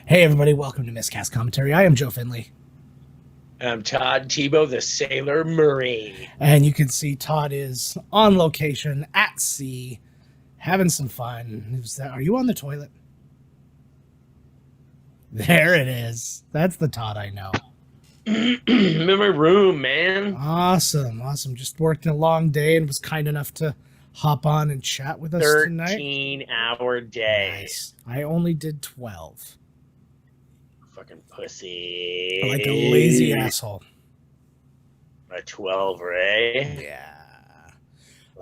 Hey everybody, welcome to Miscast Commentary. I am Joe Finley. I'm Todd Tebow, the Sailor Murray. And you can see Todd is on location at sea, having some fun. Are you on the toilet? There it is. That's the Todd I know. I'm in my room, man. Awesome. Just worked a long day and was kind enough to hop on and chat with us tonight. 13-hour day. Nice. I only did 12. Fucking pussy. Like a lazy asshole. A 12, right? Yeah.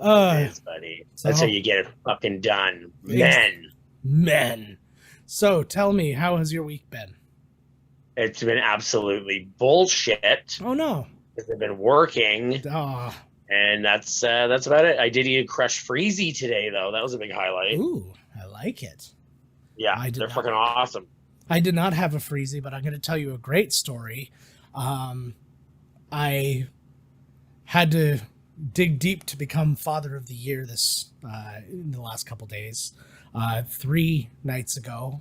It is, buddy. That's how you get it fucking done. Men. So tell me, how has your week been? It's been absolutely bullshit. Oh no. Because I've been working. Oh. And that's about it. I did eat a crushed freezy today, though. That was a big highlight. Ooh, I like it. Yeah, they're fucking awesome. I did not have a freezy, but I'm going to tell you a great story. I had to dig deep to become Father of the Year in the last couple days. 3 nights ago,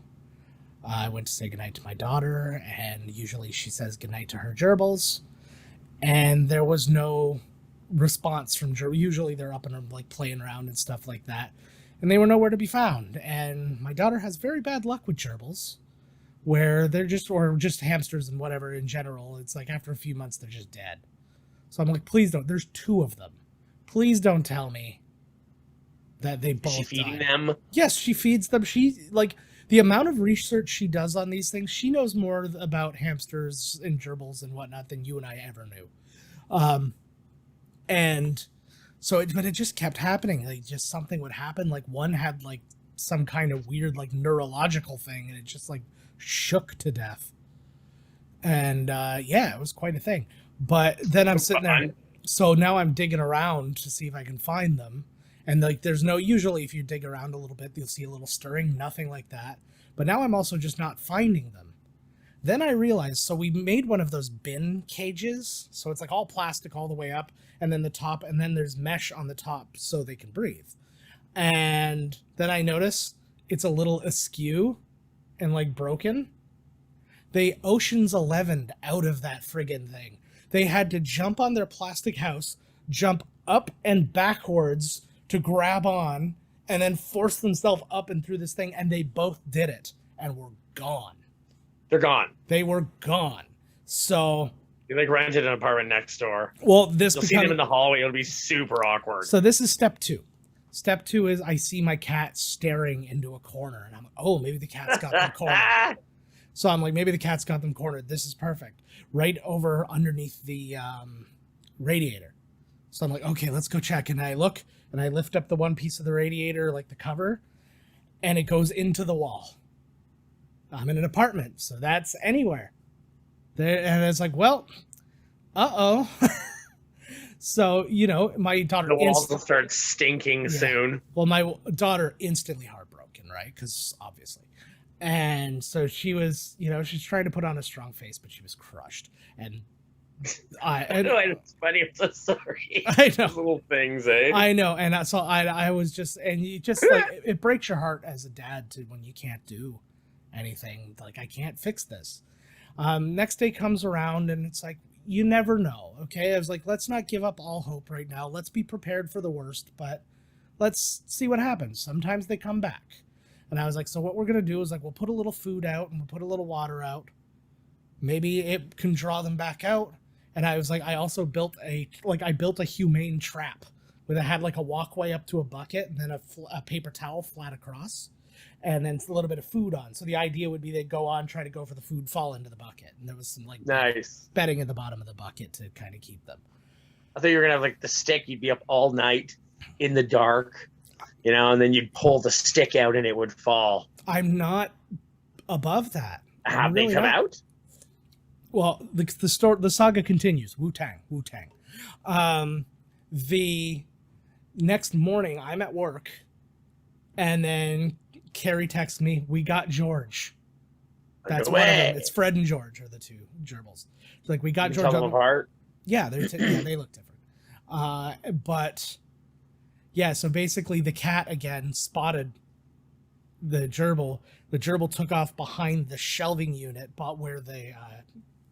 I went to say goodnight to my daughter, and usually she says goodnight to her gerbils, and there was no response from gerbils. Usually they're up and like playing around and stuff like that, and they were nowhere to be found. And my daughter has very bad luck with gerbils, where they're just hamsters and whatever in general. It's like after a few months they're just dead. So I'm like, please don't. There's 2 of them. Please don't tell me that they both died. Is she feeding them? Yes, she feeds them. She, like, the amount of research she does on these things, she knows more about hamsters and gerbils and whatnot than you and I ever knew. And so, but it just kept happening. Like, just something would happen. Like, one had, like, some kind of weird, like, neurological thing, and it just, like, shook to death. And, yeah, it was quite a thing. But then I'm sitting there. So now I'm digging around to see if I can find them. And like, usually if you dig around a little bit, you'll see a little stirring, nothing like that. But now I'm also just not finding them. Then I realized, so we made one of those bin cages. So it's like all plastic all the way up, and then the top, and then there's mesh on the top so they can breathe. And then I notice it's a little askew and like broken. They Ocean's 11'd out of that friggin' thing. They had to jump on their plastic house, jump up and backwards to grab on, and then force themselves up and through this thing, and they both did it and were gone. They're gone. They were gone. So you like rented an apartment next door. Well, you'll see them in the hallway. It'll be super awkward. So this is step 2. Step 2 is I see my cat staring into a corner, and I'm like, oh, maybe the cat's got them cornered. So I'm like, maybe the cat's got them cornered. This is perfect. Right over underneath the radiator. So I'm like, okay, let's go check. And I look, and I lift up the one piece of the radiator, like the cover, and it goes into the wall. I'm in an apartment, so that's anywhere. There, and it's like, well, uh-oh. So, you know, my daughter... The walls will start stinking soon. Well, my daughter instantly heartbroken, right? Because obviously. And so she was, you know, she's trying to put on a strong face, but she was crushed. And I know, it's funny. I'm so sorry. I know. Little things, eh? I know. And so I was just, and you just like, it breaks your heart as a dad when you can't do anything. Like, I can't fix this. Next day comes around, and it's like, you never know. Okay. I was like, let's not give up all hope right now. Let's be prepared for the worst, but let's see what happens. Sometimes they come back. And I was like, so what we're going to do is like, we'll put a little food out and we'll put a little water out. Maybe it can draw them back out. And I was like, I also built a humane trap where I had like a walkway up to a bucket and then a paper towel flat across and then a little bit of food on. So the idea would be they'd go on, try to go for the food, fall into the bucket. And there was some like nice bedding at the bottom of the bucket to kind of keep them. I thought you were going to have like the stick. You'd be up all night in the dark. You know, and then you'd pull the stick out and it would fall. I'm not above that. Have really they come out? Well, the saga continues. Wu-Tang. The next morning, I'm at work, and then Carrie texts me, we got George. That's one of them. It's Fred and George are the 2 gerbils. It's like, we got George. Tell them apart? Yeah, they look different. But... yeah, so basically the cat again spotted the gerbil took off behind the shelving unit, but where the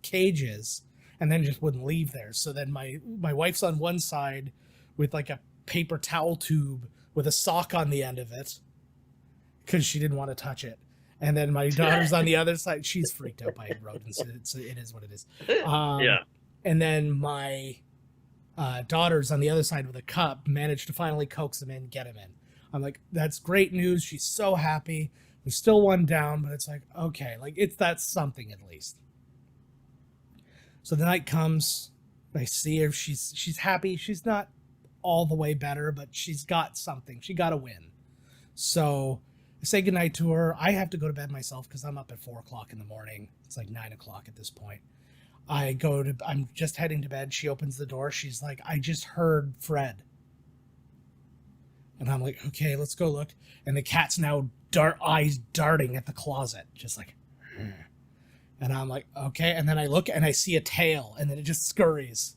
cage is, and then just wouldn't leave there. So then my wife's on one side with like a paper towel tube with a sock on the end of it because she didn't want to touch it. And then my daughter's on the other side. She's freaked out by rodents. It is what it is. Yeah. And then my daughter's on the other side with a cup, managed to finally coax him in, get him in. I'm like, that's great news. She's so happy. There's still one down, but it's like, okay, like that's something at least. So the night comes, I see her. She's happy. She's not all the way better, but she's got something. She got a win. So I say goodnight to her. I have to go to bed myself because I'm up at 4 o'clock in the morning. It's like 9 o'clock at this point. I'm just heading to bed. She opens the door. She's like, I just heard Fred. And I'm like, okay, let's go look. And the cat's now eyes darting at the closet, just like, and I'm like, okay. And then I look and I see a tail, and then it just scurries.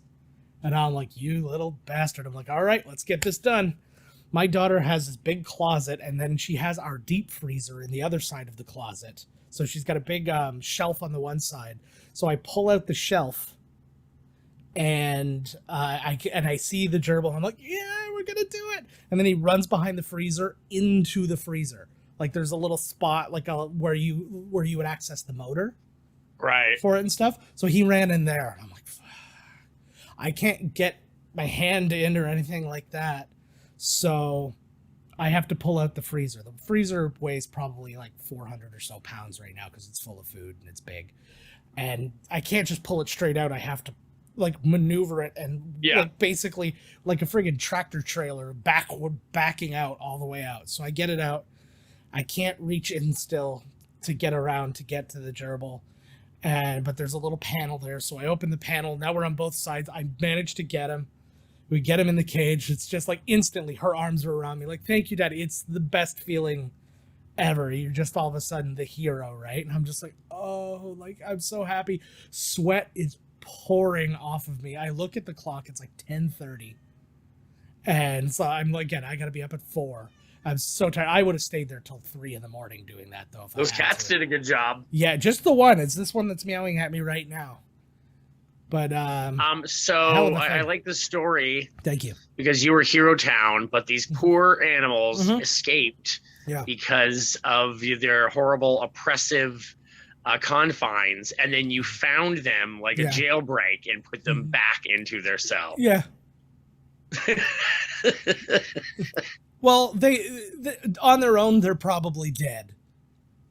And I'm like, you little bastard. I'm like, all right, let's get this done. My daughter has this big closet, and then she has our deep freezer in the other side of the closet. So she's got a big shelf on the one side. So I pull out the shelf, and I see the gerbil. I'm like, yeah, we're gonna do it. And then he runs behind the freezer into the freezer. Like there's a little spot like where you would access the motor, right, for it and stuff. So he ran in there. And I'm like, I can't get my hand in or anything like that. So I have to pull out the freezer. The freezer weighs probably like 400 or so pounds right now because it's full of food and it's big. And I can't just pull it straight out. I have to like maneuver it and like basically like a friggin' tractor trailer backing out all the way out. So I get it out. I can't reach in still to get around to get to the gerbil. But there's a little panel there. So I open the panel. Now we're on both sides. I managed to get him. We get him in the cage. It's just like instantly her arms are around me. Like, thank you, Daddy. It's the best feeling ever. You're just all of a sudden the hero, right? And I'm just like, oh, like I'm so happy. Sweat is pouring off of me. I look at the clock. It's like 10:30. And so I'm like, again, I got to be up at 4. I'm so tired. I would have stayed there till 3 in the morning doing that, though. Those cats did a good job. Yeah, just the one. It's this one that's meowing at me right now. But so I like the story. Thank you. Because you were Hero Town, but these poor animals escaped because of their horrible, oppressive confines, and then you found them like a jailbreak and put them back into their cell. Yeah. Well, they on their own, they're probably dead.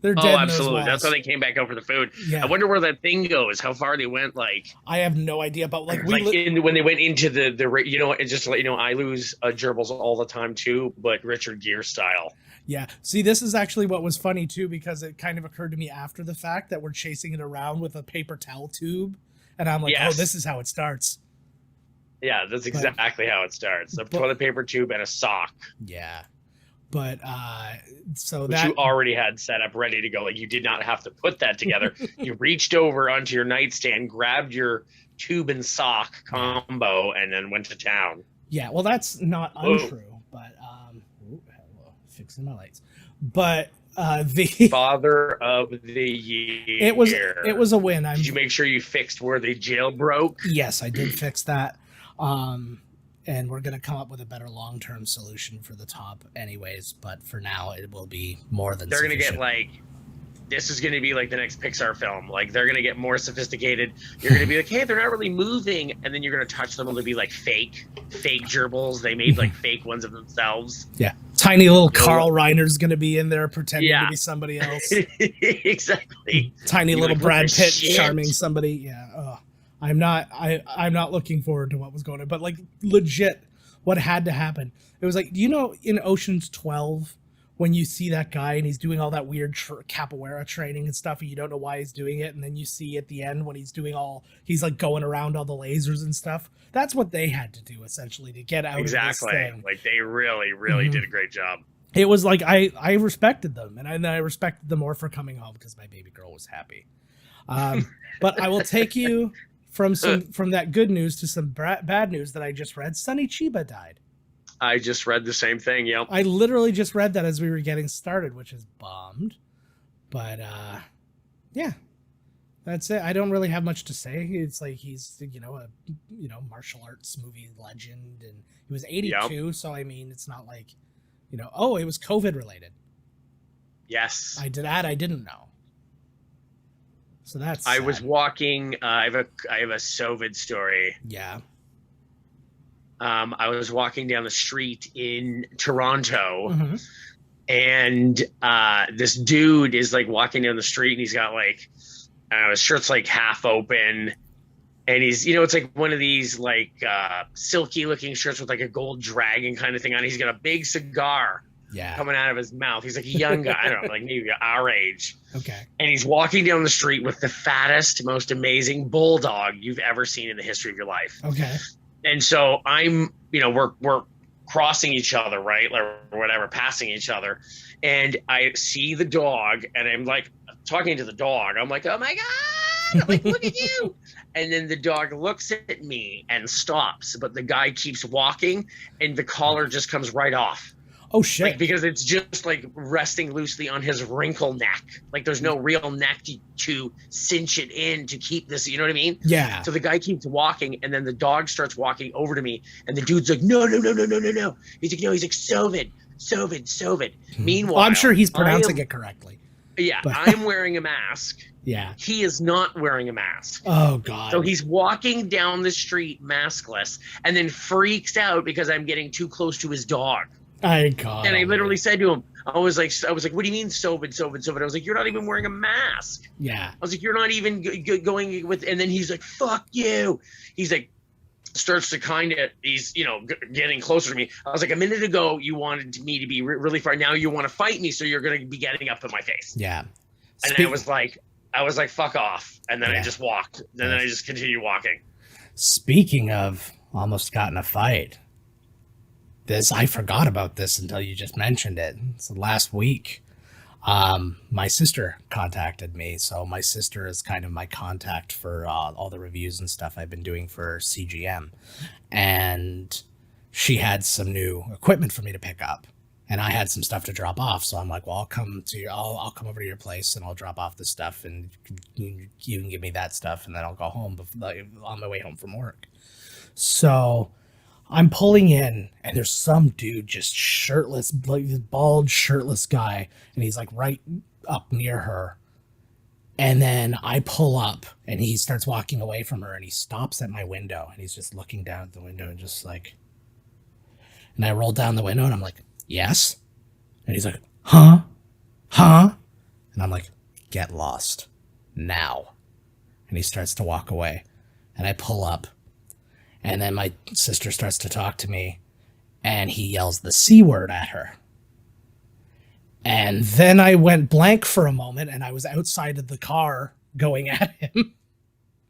They're dead. Oh, absolutely. That's why they came back out for the food. Yeah. I wonder where that thing goes. How far they went. Like, I have no idea. But like, when they went into the it's just to let you know, I lose gerbils all the time too, but Richard Gere style. Yeah. See, this is actually what was funny too, because it kind of occurred to me after the fact that we're chasing it around with a paper towel tube, and I'm like, oh, this is how it starts. Yeah, that's exactly how it starts. A toilet paper tube and a sock. Yeah. But so which you already had set up ready to go. Like, you did not have to put that together. You reached over onto your nightstand, grabbed your tube and sock combo, and then went to town. Yeah, well, that's not untrue, but fixing my lights. But the father of the year. It was a win. Did you make sure you fixed where the jail broke? Yes, I did fix that. And we're going to come up with a better long-term solution for the top anyways. But for now, it will be more than They're going to get like, this is going to be like the next Pixar film. Like, they're going to get more sophisticated. You're going to be like, hey, they're not really moving. And then you're going to touch them and they'll be like fake gerbils. They made like fake ones of themselves. Yeah. Tiny little Carl Reiner's going to be in there pretending to be somebody else. Exactly. Tiny little Brad Pitt charming somebody. Yeah. Oh. I'm not looking forward to what was going on, but like legit what had to happen. It was like, do you know in Ocean's 12 when you see that guy and he's doing all that weird capoeira training and stuff and you don't know why he's doing it, and then you see at the end when he's like going around all the lasers and stuff. That's what they had to do essentially to get out of this thing. Like, they really did a great job. It was like I respected them, and I respected them more for coming home because my baby girl was happy. But I will take you from that good news to some bad news that I just read. Sonny Chiba died. I just read the same thing. Yep. I literally just read that as we were getting started, which is bummed. But yeah, that's it. I don't really have much to say. It's like he's a martial arts movie legend, and he was 82. Yep. So I mean, it's not like it was COVID related. Yes, I didn't know. So that's. I was walking. I have a Sovid story. Yeah. I was walking down the street in Toronto, mm-hmm. and this dude is like walking down the street, and he's got like, I don't know, his shirt's like half open, and he's, it's like one of these like silky looking shirts with like a gold dragon kind of thing on. He's got a big cigar coming out of his mouth. He's like a young guy, I don't know, like maybe our age. Okay. And he's walking down the street with the fattest, most amazing bulldog you've ever seen in the history of your life. Okay. And so I'm, we're crossing each other, right? Or whatever, passing each other. And I see the dog, and I'm like talking to the dog. I'm like, oh my God, I'm like, look at you. And then the dog looks at me and stops, but the guy keeps walking, and the collar just comes right off. Oh shit. Like, because it's just like resting loosely on his wrinkle neck. Like there's no real neck to cinch it in to keep this, you know what I mean? Yeah. So the guy keeps walking, and then the dog starts walking over to me, and the dude's like, no. He's like, no. He's like, Sovid. Meanwhile, I'm sure he's pronouncing it correctly. Yeah, but I'm wearing a mask. Yeah. He is not wearing a mask. Oh God. So he's walking down the street maskless, and then freaks out because I'm getting too close to his dog. And I literally said to him, I was like, what do you mean Sovid? I was like, you're not even wearing a mask. Yeah. I was like, you're not even going with, and then he's like, fuck you. He's like, starts to he's, getting closer to me. I was like, a minute ago, you wanted me to be really far. Now you want to fight me. So you're going to be getting up in my face. Yeah. And then I was like, fuck off. And then I just walked. And then I just continued walking. Speaking of almost got in a fight. I forgot about this until you just mentioned it. So last week, my sister contacted me. So my sister is kind of my contact for all the reviews and stuff I've been doing for CGM. And she had some new equipment for me to pick up. And I had some stuff to drop off. So I'm like, well, I'll come over to your place and I'll drop off the stuff, and you can give me that stuff, and then I'll go home on my way home from work. So I'm pulling in, and there's some dude just shirtless, like this bald, shirtless guy, and he's like right up near her. And then I pull up, and he starts walking away from her, and he stops at my window, and he's just looking down at the window and just like, and I roll down the window, and I'm like, yes? And he's like, huh? And I'm like, get lost now. And he starts to walk away, and I pull up. And then my sister starts to talk to me, and he yells the C word at her. And then I went blank for a moment, and I was outside of the car going at him.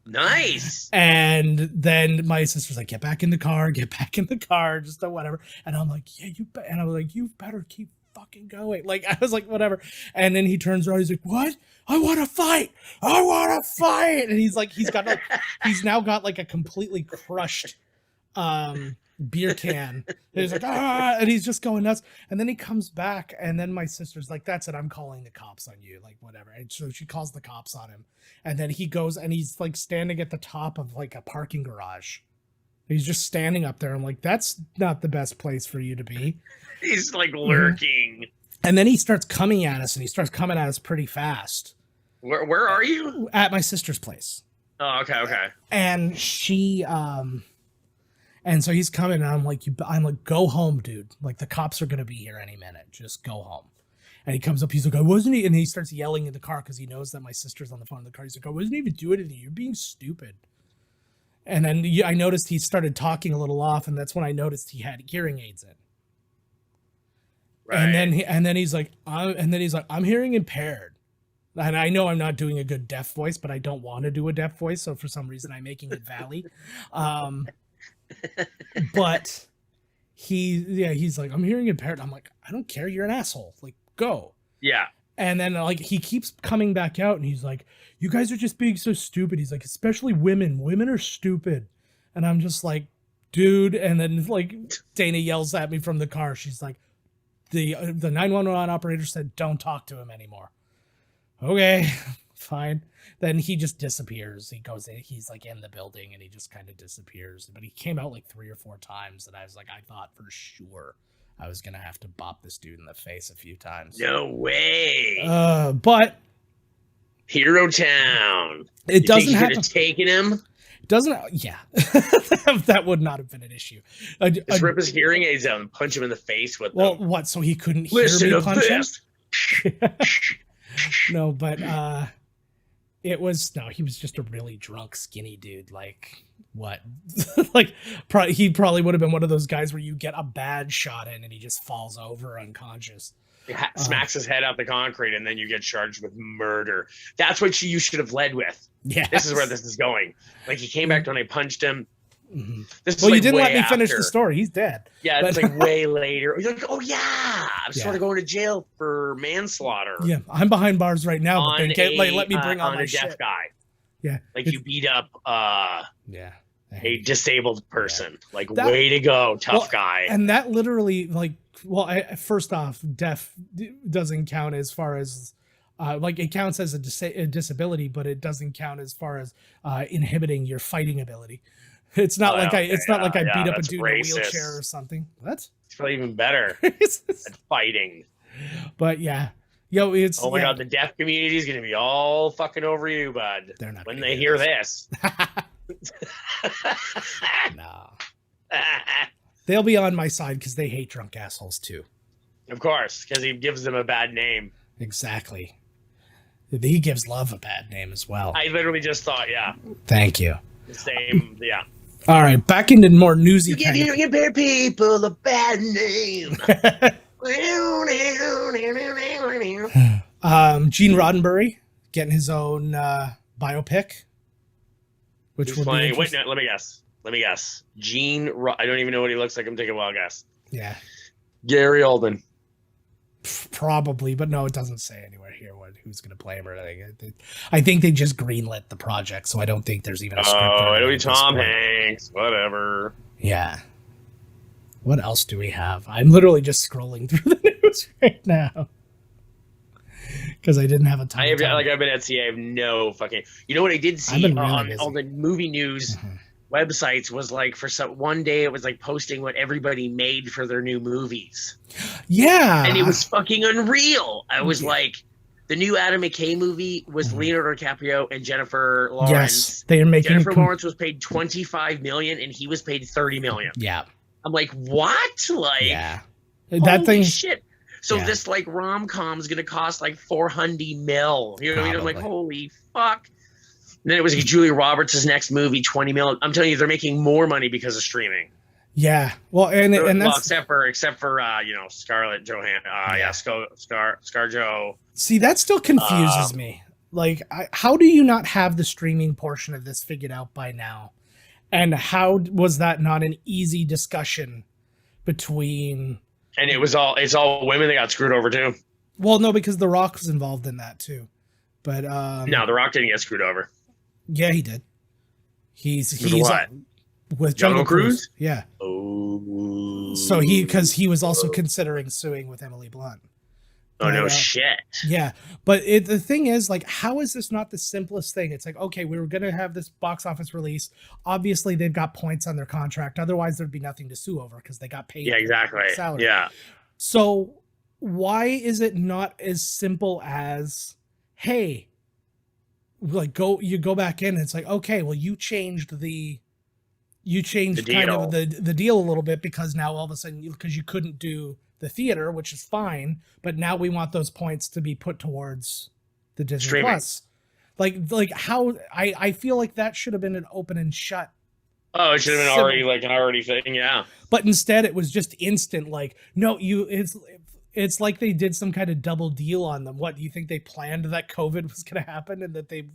Nice. And then my sister's like, get back in the car, just whatever. And I'm like, yeah, and I was like, you better keep fucking going. Like, I was like, whatever. And then he turns around, he's like, what? I want to fight. And he's like, he's now got like a completely crushed beer can. And he's like, and he's just going nuts. And then he comes back, and then my sister's like, that's it, I'm calling the cops on you, like whatever. And so she calls the cops on him. And then he goes, and he's like standing at the top of like a parking garage. He's just standing up there. I'm like, that's not the best place for you to be. He's like lurking. And then he starts coming at us, and he starts coming at us pretty fast. Where are you? At my sister's place. Oh, okay. And she, and so he's coming, and I'm like, go home, dude. Like, the cops are going to be here any minute. Just go home. And he comes up, he's like, I wasn't, and he starts yelling in the car because he knows that my sister's on the phone in the car. He's like, I wasn't even doing anything. You're being stupid. And then I noticed he started talking a little off, and that's when I noticed he had hearing aids in. Right. And then he's like, I'm hearing impaired. And I know I'm not doing a good deaf voice, but I don't want to do a deaf voice. So for some reason, I'm making it Valley. But he's like, I'm hearing impaired. I'm like, I don't care. You're an asshole. Like, go. Yeah. And then like he keeps coming back out, and he's like, you guys are just being so stupid. He's like, especially women. Women are stupid. And I'm just like, dude. And then like Dana yells at me from the car. She's like, the 911 operator said, don't talk to him anymore. Okay, fine. Then he just disappears. He goes in, he's like in the building and he just kind of disappears. But he came out like 3 or 4 times. And I was like, I thought for sure I was going to have to bop this dude in the face a few times. No way. But Hero Town. It doesn't have to taken him. Doesn't, yeah. That would not have been an issue. Just rip his hearing aids out and punch him in the face with them. Well, what? So he couldn't hear me punch him? No, but he was just a really drunk, skinny dude. Like, what? Like, he probably would have been one of those guys where you get a bad shot in and he just falls over unconscious. Smacks his head out the concrete, and then you get charged with murder. That's what you should have led with. Yeah, this is where this is going. Like, he came back when I punched him. Mm-hmm. Well, you didn't let me finish the story. He's dead. Yeah, it's like way later. You're like, oh yeah, I'm sort of going to jail for manslaughter. Yeah, I'm behind bars right now. But let me bring on my deaf shit. guy. Yeah, like you beat up. A disabled person. Yeah. Like, way to go, tough guy. And that literally, like, first off, deaf doesn't count as far as, like, it counts as a disability, but it doesn't count as far as inhibiting your fighting ability. It's not like I beat up a dude racist. In a wheelchair or something. What? It's probably even better at fighting. But yeah. It's oh my god, the deaf community is gonna be all fucking over you, bud. They're not when they hear this. No. They'll be on my side because they hate drunk assholes too. Of course, because he gives them a bad name. Exactly. He gives love a bad name as well. I literally just thought, yeah. Thank you. The same, yeah. All right, back into more newsy. You give bad people a bad name. Gene Roddenberry getting his own biopic. Which would be wait, no, let me guess. Gene, I don't even know what he looks like. I'm taking a wild guess. Yeah. Gary Oldman. Probably, but no, it doesn't say anywhere here who's going to play him or anything. I think they just greenlit the project, so I don't think there's even a script. Oh, it'll be Tom Hanks. Whatever. Yeah. What else do we have? I'm literally just scrolling through the news right now. Because I didn't have a time. I've been at CA. I have no fucking. You know what I did see on all the movie news websites was like one day it was like posting what everybody made for their new movies. Yeah, and it was fucking unreal. I was like, the new Adam McKay movie was Leonardo DiCaprio and Jennifer Lawrence. Yes, they are making. Jennifer Lawrence was paid $25 million and he was paid $30 million. Yeah, I'm like, what? Like, yeah, that thing. Shit. So this like rom-com is going to cost like $400 million. You know what I mean? I'm like, holy fuck. And then it was like Julia Roberts' next movie, $20 million. I'm telling you, they're making more money because of streaming. Yeah. Well, and that's except for Scarlett Johansson. ScarJo. See, that still confuses me. Like, how do you not have the streaming portion of this figured out by now? And how was that not an easy discussion between? And it's all women that got screwed over too. Well, no, because The Rock was involved in that too. But no, The Rock didn't get screwed over. Yeah, he did. He's what? With Jungle Cruise. Yeah. Oh. So because he was also considering suing with Emily Blunt. Oh, no shit. Yeah. But the thing is, like, how is this not the simplest thing? It's like, okay, we were going to have this box office release. Obviously, they've got points on their contract. Otherwise, there'd be nothing to sue over because they got paid. Yeah, exactly. Salary. Yeah. So why is it not as simple as, hey, like, you go back in and it's like, okay, well, you changed kind of the deal a little bit because now all of a sudden, because you couldn't do the theater, which is fine, but now we want those points to be put towards the Disney streaming. Plus. Like how I feel like that should have been an open and shut. Oh, it should have been already thing, yeah. But instead, it was just instant. Like, no, it's like they did some kind of double deal on them. What do you think they planned that COVID was going to happen and that the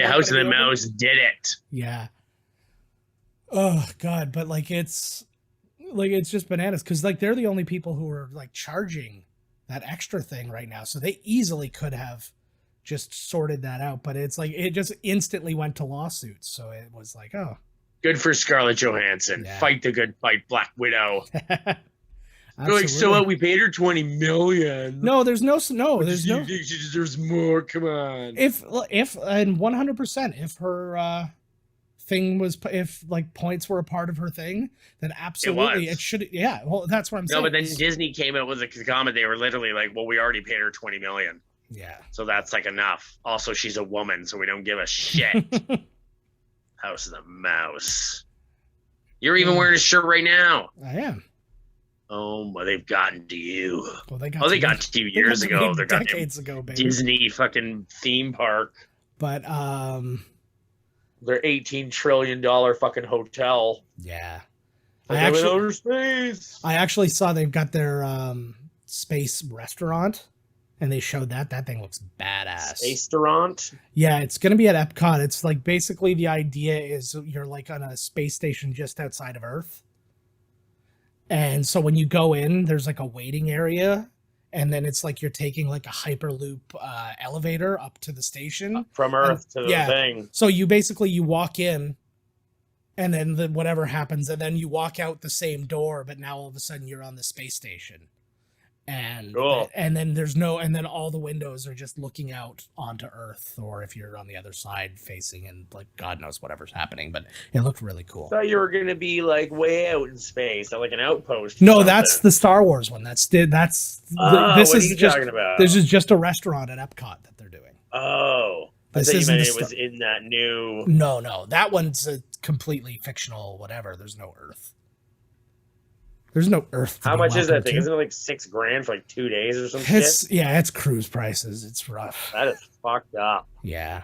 House of the Mouse did it? Yeah. Oh God, but it's just bananas because like they're the only people who are like charging that extra thing right now, so they easily could have just sorted that out. But it's like it just instantly went to lawsuits, so it was like, oh, Good for Scarlett Johansson. Yeah. Fight the good fight, Black Widow. You're like, so what? We paid her $20 million. No, there's no. She deserves more. Come on. If and 100%, if her thing was, if like points were a part of her thing, then absolutely it should. Yeah, well, that's what I'm saying. No, but then Disney came out with a comment. They were literally like, well, we already paid her $20 million. Yeah. So that's like enough. Also, she's a woman, so we don't give a shit. House of the Mouse. You're even wearing a shirt right now. I am. Oh, well, they've gotten to you. Well, they got to you years ago. They're decades ago, baby. Disney fucking theme park. But their $18 trillion fucking hotel. Yeah. Outer space. I actually saw they've got their space restaurant, and they showed that. That thing looks badass. Space-restaurant? Yeah, it's going to be at Epcot. It's like basically the idea is you're like on a space station just outside of Earth. And so when you go in, there's like a waiting area, and then it's like you're taking like a Hyperloop elevator up to the station. From Earth to the thing. So you walk in, and then whatever happens, and then you walk out the same door, but now all of a sudden you're on the space station. And cool. And then all the windows are just looking out onto Earth, or if you're on the other side facing, and like God knows whatever's happening, but it looked really cool. I thought you were gonna be like way out in space, like an outpost. No, that's the Star Wars one. This what are you talking about? This is just a restaurant at Epcot that they're doing. Oh, I thought you meant it was in that new. No, that one's a completely fictional whatever. There's no Earth. There's no Earth. How much is that thing? Isn't it like $6,000 for like 2 days or some shit? Yeah, it's cruise prices. It's rough. That is fucked up. Yeah.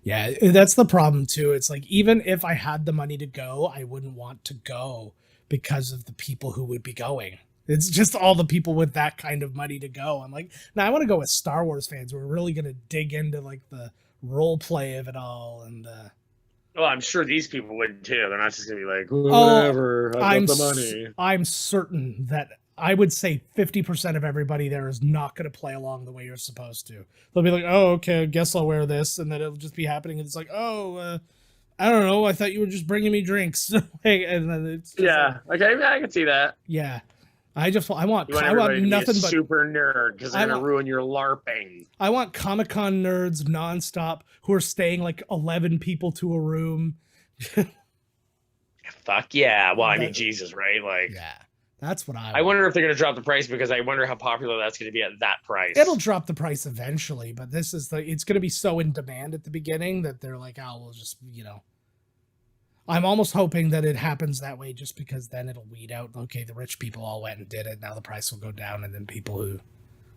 Yeah, that's the problem too. It's like, even if I had the money to go, I wouldn't want to go because of the people who would be going. It's just all the people with that kind of money to go. I'm like, no, I want to go with Star Wars fans. We're really going to dig into like the role play of it all. And well, I'm sure these people would too. They're not just gonna be like, whatever. I've got the money. I'm certain that I would say 50% of everybody there is not going to play along the way you're supposed to. They'll be like, oh, okay, I guess I'll wear this, and then it'll just be happening. And it's like, oh, I don't know. I thought you were just bringing me drinks. And then it's just okay, I can see that. Yeah. I want nothing but super nerd because they're gonna ruin your LARPing. I want Comic-Con nerds nonstop who are staying like 11 people to a room. Fuck yeah! Well, I mean, Jesus, right? Like, yeah, that's what I wonder if they're gonna drop the price, because I wonder how popular that's gonna be at that price. It'll drop the price eventually, but it's gonna be so in demand at the beginning that they're like, oh, we'll just I'm almost hoping that it happens that way, just because then it'll weed out, okay, the rich people all went and did it, now the price will go down, and then people who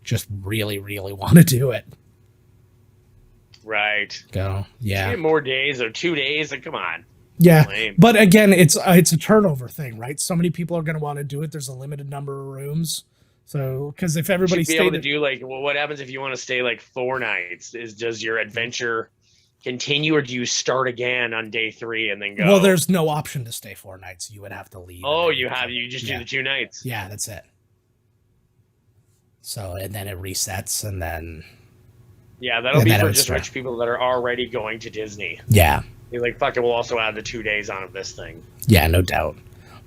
just really, really want to do it. Right. Go. Yeah. More days or 2 days, like, come on. Yeah. Lame. But again, it's a turnover thing, right? So many people are going to want to do it. There's a limited number of rooms. So, because if everybody stayed, able to do like, well, what happens if you want to stay like 4 nights? Does your adventure continue, or do you start again on day 3 and then go? Well, there's no option to stay 4 nights. You would have to leave. Oh, you just do the 2 nights. Yeah, that's it. So, and then it resets, and then. Yeah, that'll be for just rich people that are already going to Disney. Yeah. You're like, fuck it, we'll also add the 2 days on of this thing. Yeah, no doubt.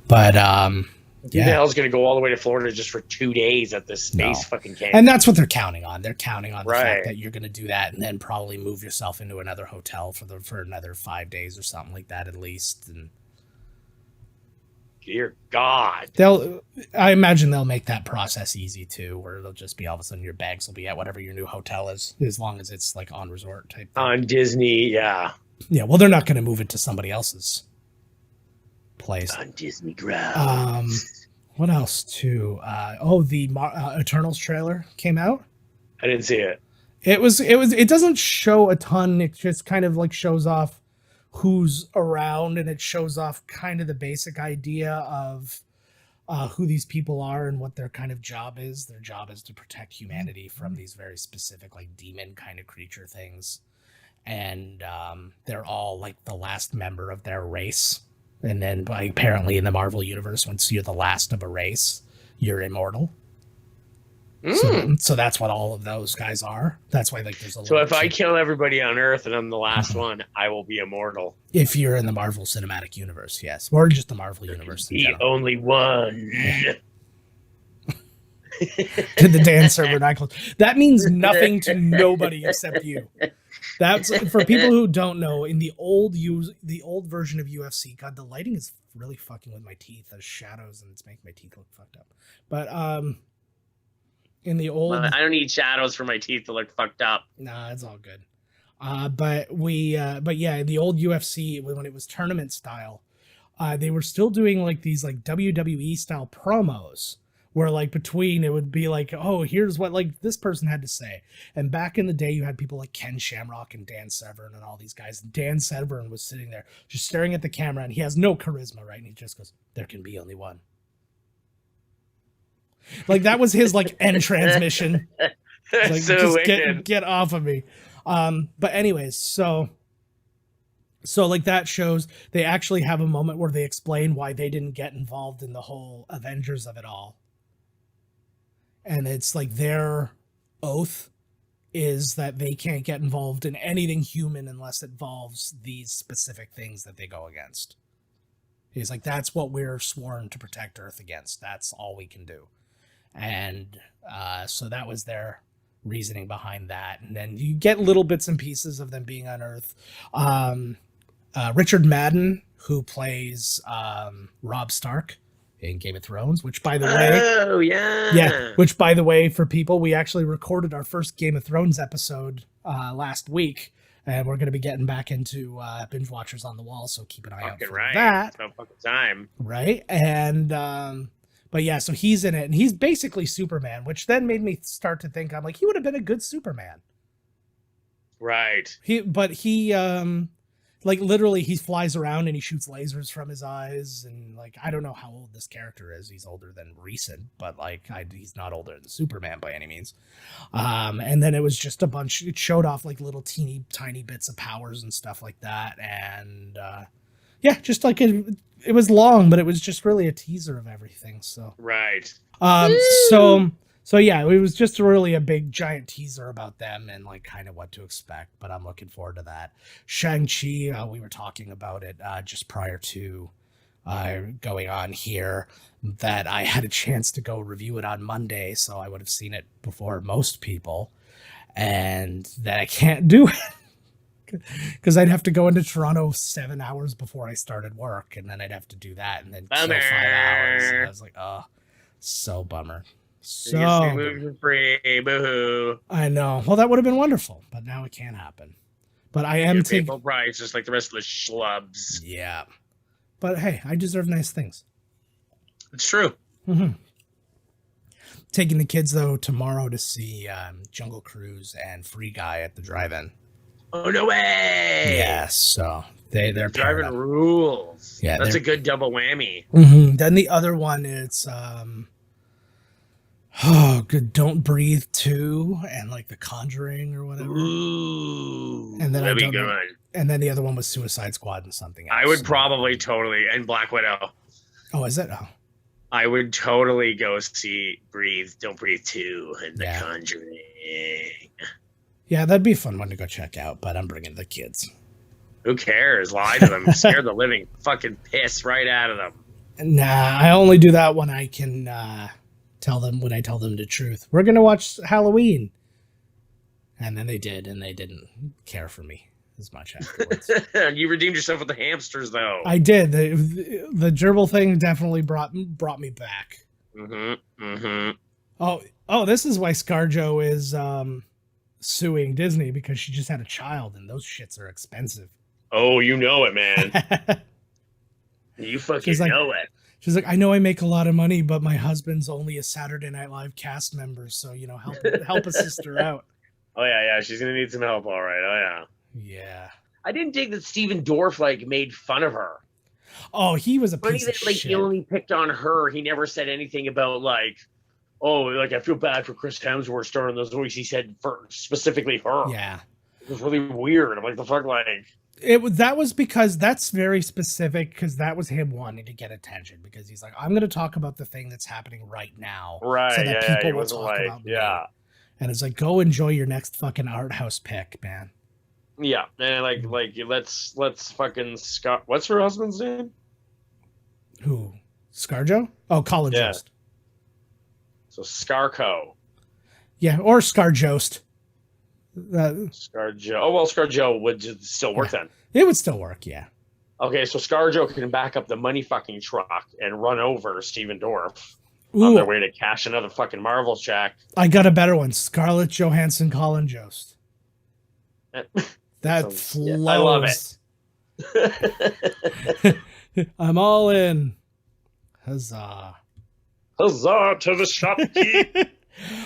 But, who the hell's going to go all the way to Florida just for 2 days at this space fucking camp? And that's what they're counting on. They're counting on the fact that you're going to do that, and then probably move yourself into another hotel for another 5 days or something like that at least. And dear God, I imagine they'll make that process easy too, where it'll just be all of a sudden your bags will be at whatever your new hotel is, as long as it's like on resort type thing. On Disney, yeah. Yeah, well, they're not going to move it to somebody else's place. On Disney grounds. What else too? The Eternals trailer came out. I didn't see it. It doesn't show a ton. It just kind of like shows off who's around, and it shows off kind of the basic idea of who these people are and what their kind of job is. Their job is to protect humanity from these very specific like demon kind of creature things. And they're all like the last member of their race. And then apparently in the Marvel universe, once you're the last of a race, you're immortal. So that's what all of those guys are. That's why like there's a. So if I kill everybody on Earth and I'm the last one, I will be immortal. If you're in the Marvel Cinematic Universe, yes, or just the Marvel Universe. The only one. To the Dan Server Nightclub. That means nothing to nobody except you. That's for people who don't know. In the old version of UFC, God, the lighting is really fucking with my teeth. There's shadows and it's making my teeth look fucked up. But in the old, I don't need shadows for my teeth to look fucked up. Nah, it's all good. But yeah, the old UFC when it was tournament style, they were still doing like these like WWE style promos where like between it would be like, oh, here's what like this person had to say. And back in the day, you had people like Ken Shamrock and Dan Severn and all these guys. Dan Severn was sitting there just staring at the camera and he has no charisma, right? And he just goes, there can be only one. Like that was his like end transmission. Like, so just get off of me. But anyways, so like that shows they actually have a moment where they explain why they didn't get involved in the whole Avengers of it all. And it's like their oath is that they can't get involved in anything human unless it involves these specific things that they go against. He's like, that's what we're sworn to protect Earth against. That's all we can do. And so that was their reasoning behind that. And then you get little bits and pieces of them being on Earth. Richard Madden, who plays Robb Stark in Game of Thrones, which by the way, which by the way, for people, we actually recorded our first Game of Thrones episode last week, and we're going to be getting back into Binge Watchers on the Wall, so keep an eye out for that. It's about fucking time. Right? And but yeah, so he's in it, and he's basically Superman, which then made me start to think, I'm like, he would have been a good Superman. Right. He like literally he flies around and he shoots lasers from his eyes, and like I don't know how old this character is. He's older than recent, but like he's not older than Superman by any means. And then it was just a bunch. It showed off like little teeny tiny bits of powers and stuff like that, and yeah, just like it was long, but it was just really a teaser of everything. So right. So yeah, it was just really a big giant teaser about them and like kind of what to expect, but I'm looking forward to that. Shang-Chi, we were talking about it just prior to going on here, that I had a chance to go review it on Monday, so I would have seen it before most people, and that I can't do it because I'd have to go into Toronto 7 hours before I started work, and then I'd have to do that and then kill 5 hours. And I was like, oh, so bummer. So free, boo-hoo. I know. Well, that would have been wonderful, but now it can't happen. But I am taking full price, just like the rest of the schlubs. Yeah, but hey, I deserve nice things. It's true. Mm-hmm. Taking the kids though tomorrow to see Jungle Cruise and Free Guy at the drive-in. Oh no way! Yeah, so they're driving rules. Yeah, that's a good double whammy. Mm-hmm. Then the other one is oh, good. Don't Breathe 2 and like The Conjuring or whatever. Ooh, and then that'd be good. And then the other one was Suicide Squad and something else. I would probably totally, and Black Widow. Oh, is it? Oh. I would totally go see Don't Breathe 2 and The Conjuring. Yeah, that'd be a fun one to go check out, but I'm bringing the kids. Who cares? Lie to them. Scare the living fucking piss right out of them. Nah, I only do that when I can tell them the truth. We're gonna watch Halloween, and then they did, and they didn't care for me as much afterwards. You redeemed yourself with the hamsters, though. I did. The gerbil thing definitely brought me back. Mm-hmm. Mm-hmm. Oh, this is why ScarJo is suing Disney, because she just had a child, and those shits are expensive. Oh, you know it, man. You fucking know it. She's like, I know I make a lot of money, but my husband's only a Saturday Night Live cast member, so help a sister out. Oh yeah. She's gonna need some help, all right. Oh yeah. Yeah. I didn't dig that Steven Dorff made fun of her. Oh, he was a piece of shit. He only picked on her. He never said anything about I feel bad for Chris Hemsworth starring those movies. He said specifically her. Yeah. It was really weird. I'm like, the fuck, That was because that's very specific, because that was him wanting to get attention, because he's like, I'm going to talk about the thing that's happening right now, right? So that people will talk about me. And it's like, go enjoy your next fucking art house pick, man. Yeah, and let's fucking what's her husband's name? Who? ScarJoe? Oh, Colin Jost. So Scarco. Yeah, or ScarJost. ScarJoe. Oh well, ScarJoe would still work then. It would still work, yeah. Okay, so ScarJoe can back up the money fucking truck and run over Steven Dorff on their way to cash another fucking Marvel check. I got a better one. Scarlett Johansson, Colin Jost. That flows. I love it. I'm all in. Huzzah. Huzzah to the shopkeep.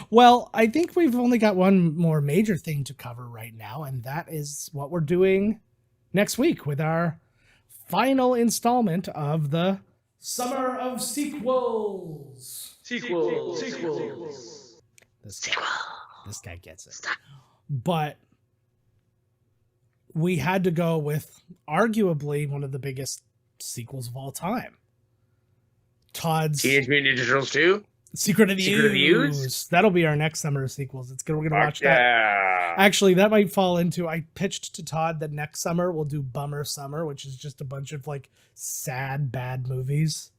Well, I think we've only got one more major thing to cover right now, and that is what we're doing next week with our final installment of the Summer of Sequels. Sequels. This guy gets it. But we had to go with arguably one of the biggest sequels of all time. Todd's Teenage Mutant Ninja Turtles 2? Secret of the Ooze. That'll be our next Summer of Sequels. We're gonna watch that. Actually, that might fall into. I pitched to Todd that next summer we'll do Bummer Summer, which is just a bunch of like sad, bad movies,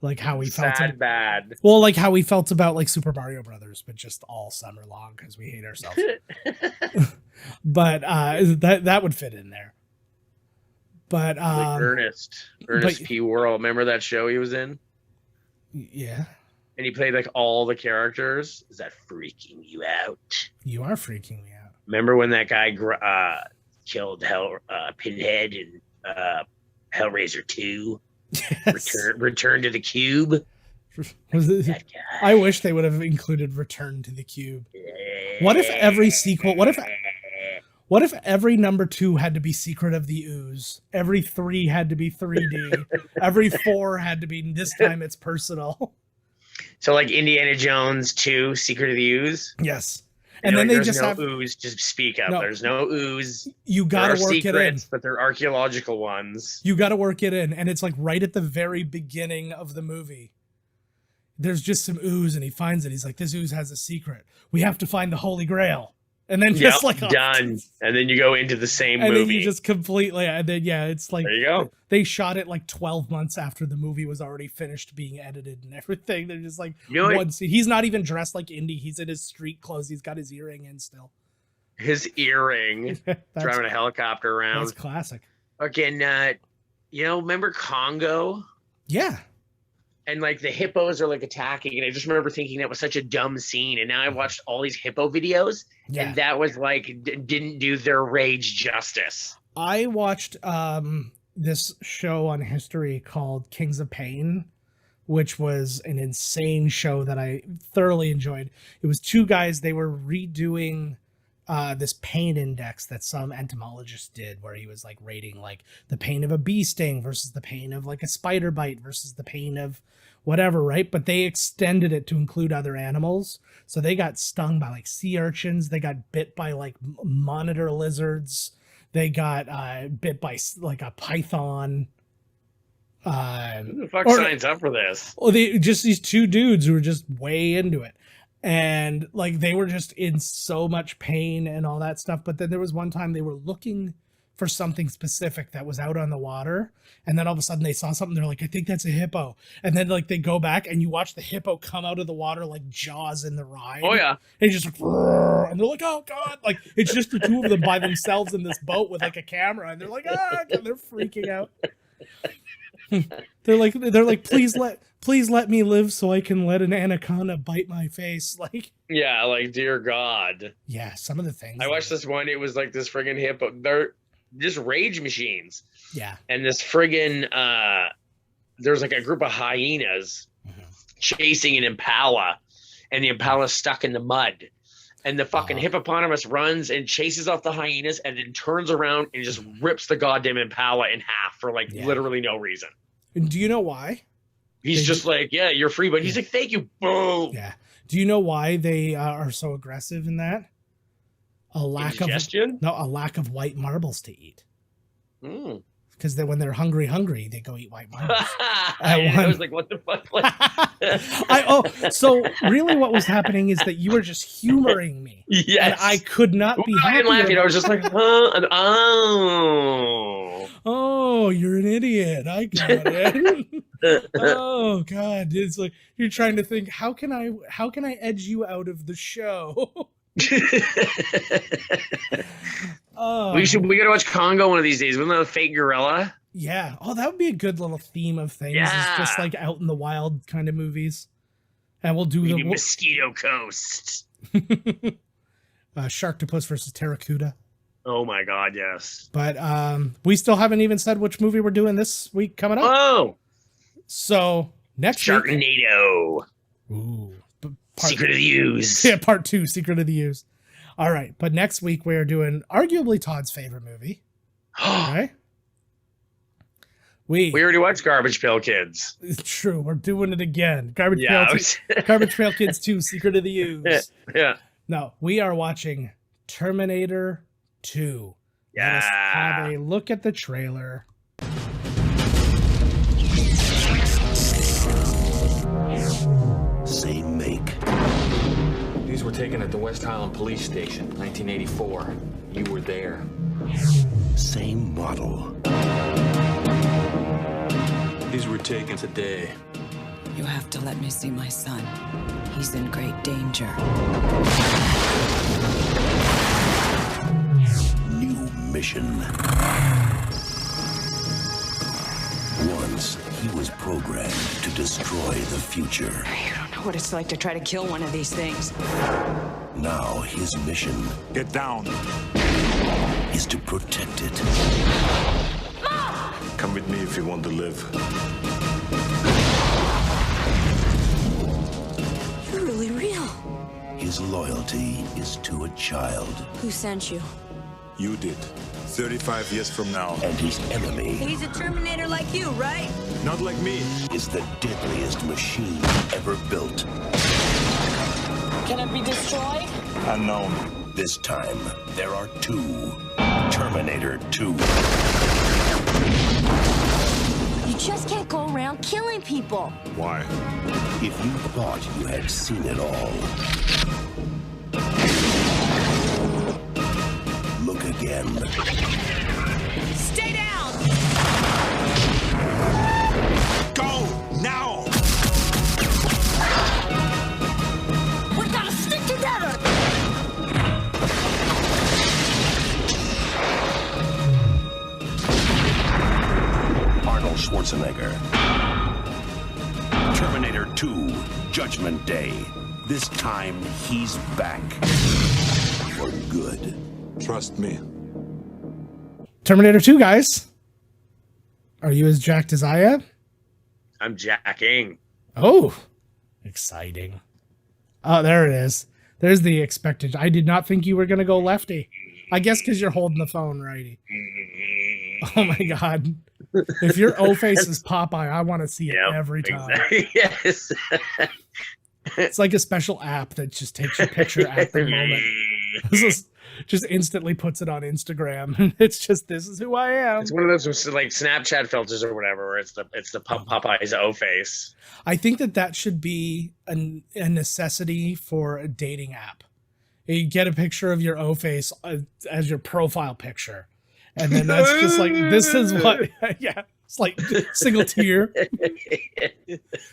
like how we felt. Bad. Well, like how we felt about like Super Mario Brothers, but just all summer long because we hate ourselves. But that would fit in there. But like Ernest P. Worrell. Remember that show he was in? Yeah. And he played like all the characters. Is that freaking you out? You are freaking me out. Remember when that guy killed Pinhead in Hellraiser 2? Yes. Return to the Cube. That guy. I wish they would have included Return to the Cube. What if every sequel? What if every number 2 had to be Secret of the Ooze? Every 3 had to be 3D. Every 4 had to be this time it's personal. So like Indiana Jones 2, Secret of the Ooze? Yes. And then they just have ooze. Just speak up. No. There's no ooze. You got to work secrets, it in. But they're archaeological ones. You got to work it in. And it's like right at the very beginning of the movie. There's just some ooze and he finds it. He's like, this ooze has a secret. We have to find the Holy Grail. And then just like done. And then you go into the same movie. And then you just completely, and then it's like, there you go. They shot it like 12 months after the movie was already finished being edited and everything. They're just like, one scene. He's not even dressed like Indy. He's in his street clothes. He's got his earring in still. His earring. Driving a helicopter around. That's classic. Again, remember Congo? Yeah. And like the hippos are like attacking, and I just remember thinking that was such a dumb scene. And now I watched all these hippo videos, and that was like didn't do their rage justice. I watched this show on History called Kings of Pain, which was an insane show that I thoroughly enjoyed. It was 2 guys. They were redoing this pain index that some entomologist did, where he was like rating like the pain of a bee sting versus the pain of like a spider bite versus the pain of whatever, right? But they extended it to include other animals. So they got stung by like sea urchins. They got bit by like monitor lizards. They got bit by like a python. Who the fuck signs up for this? Well, just these 2 dudes who were just way into it. And like they were just in so much pain and all that stuff. But then there was one time they were looking for something specific that was out on the water, and then all of a sudden they saw something. They're like, I think that's a hippo. And then like they go back and you watch the hippo come out of the water like Jaws in the ride. Oh yeah. And just like, and they're like, oh god, like it's just the 2 of them by themselves in this boat with like a camera, and they're like, and they're freaking out. they're like please let me live so I can let an anaconda bite my face. Like, yeah, like dear god. Yeah, some of the things I watched this one, it was like this friggin' hippo. They're just rage machines. Yeah. And this friggin' there's like a group of hyenas chasing an impala, and the impala's stuck in the mud. And the fucking hippopotamus runs and chases off the hyenas and then turns around and just rips the goddamn impala in half for like literally no reason. And do you know why? He's just like, yeah, you're free, but he's like, thank you. Boom. Yeah. Do you know why they are so aggressive in that? A lack of white marbles to eat. Mm. Because when they're hungry, they go eat white marbles. I was like, what the fuck? So really what was happening is that you were just humoring me. Yes. And I could not be happy. I didn't laugh. I was just like, huh? Oh, you're an idiot. I got it. Oh God. It's like you're trying to think, how can I edge you out of the show? We gotta watch Congo one of these days. Wasn't that a fake gorilla? Yeah. Oh, that would be a good little theme of things. Yeah. It's just like out in the wild kind of movies. And we'll do the Mosquito Coast. Sharktopus versus Terracuda. Oh my God, yes. But we still haven't even said which movie we're doing this week coming up. Oh. So next Sharknado. Week. Ooh. Secret of the Ooze. Yeah, part 2, Secret of the Ooze. All right, but next week we are doing arguably Todd's favorite movie. Okay. We already watched Garbage Pail Kids. It's true. We're doing it again. Garbage Pail Kids 2, Secret of the Ooze. Yeah. No, we are watching Terminator 2. Yeah. Let us have a look at the trailer. Same make. These were taken at the West Highland Police Station, 1984. You were there. Same model. These were taken today. You have to let me see my son. He's in great danger. New mission. Once, he was programmed to destroy the future. You don't know what it's like to try to kill one of these things. Now, his mission... Get down. ...is to protect it. Mom! Come with me if you want to live. You're really real. His loyalty is to a child. Who sent you? You did. 35 years from now. And his enemy... He's a Terminator like you, right? Not like me. ...is the deadliest machine ever built. Can it be destroyed? Unknown. This time, there are 2. Terminator 2. You just can't go around killing people. Why? If you thought you had seen it all... Look again. Stay down! Go! Now! We gotta stick together! Arnold Schwarzenegger. Terminator 2, Judgment Day. This time, he's back. For good. Trust me. Terminator 2, guys. Are you as jacked as I am? I'm jacking. Oh, exciting. Oh, there it is. There's the expected. I did not think you were going to go lefty. I guess because you're holding the phone righty. Oh, my God. If your O-face is Popeye, I want to see it every time. Exactly. Yes. It's like a special app that just takes your picture at the moment. Just instantly puts it on Instagram. It's just, this is who I am. It's one of those like Snapchat filters or whatever, where it's the Popeye's O face. I think that should be a necessity for a dating app. You get a picture of your O face as your profile picture, and then that's just like, this is what. Yeah, it's like single tear.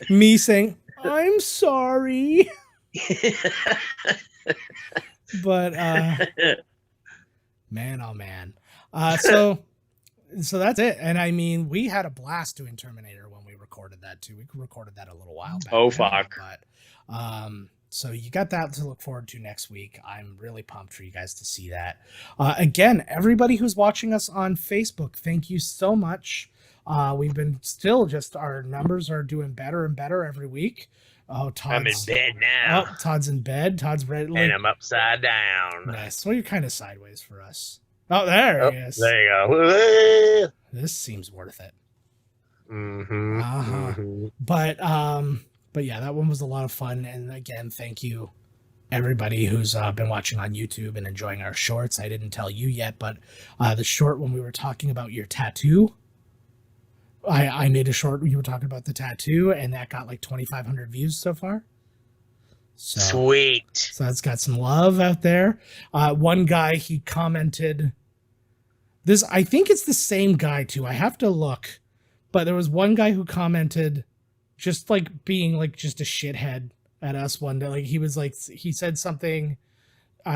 Me saying, "I'm sorry." But man, oh man. So that's it. And I mean, we had a blast doing Terminator when we recorded that too. We recorded that a little while back. Oh fuck. But so you got that to look forward to next week. I'm really pumped for you guys to see that. Again, everybody who's watching us on Facebook, thank you so much. We've been still just, our numbers are doing better and better every week. Oh, I'm in bed now. Oh, Todd's in bed. Todd's ready. And I'm upside down. Nice. Well, you're kind of sideways for us. Oh, there he is. There you go. This seems worth it. Mm-hmm. Uh-huh. Mm-hmm. But yeah, that one was a lot of fun. And again, thank you everybody who's been watching on YouTube and enjoying our shorts, I didn't tell you yet, but the short when we were talking about your tattoo, I made a short when you were talking about the tattoo, and that got like 2,500 views so far. So, sweet. So that's got some love out there. One guy, he commented this. I think it's the same guy too. I have to look, but there was one guy who commented just like being like just a shithead at us one day. Like he said something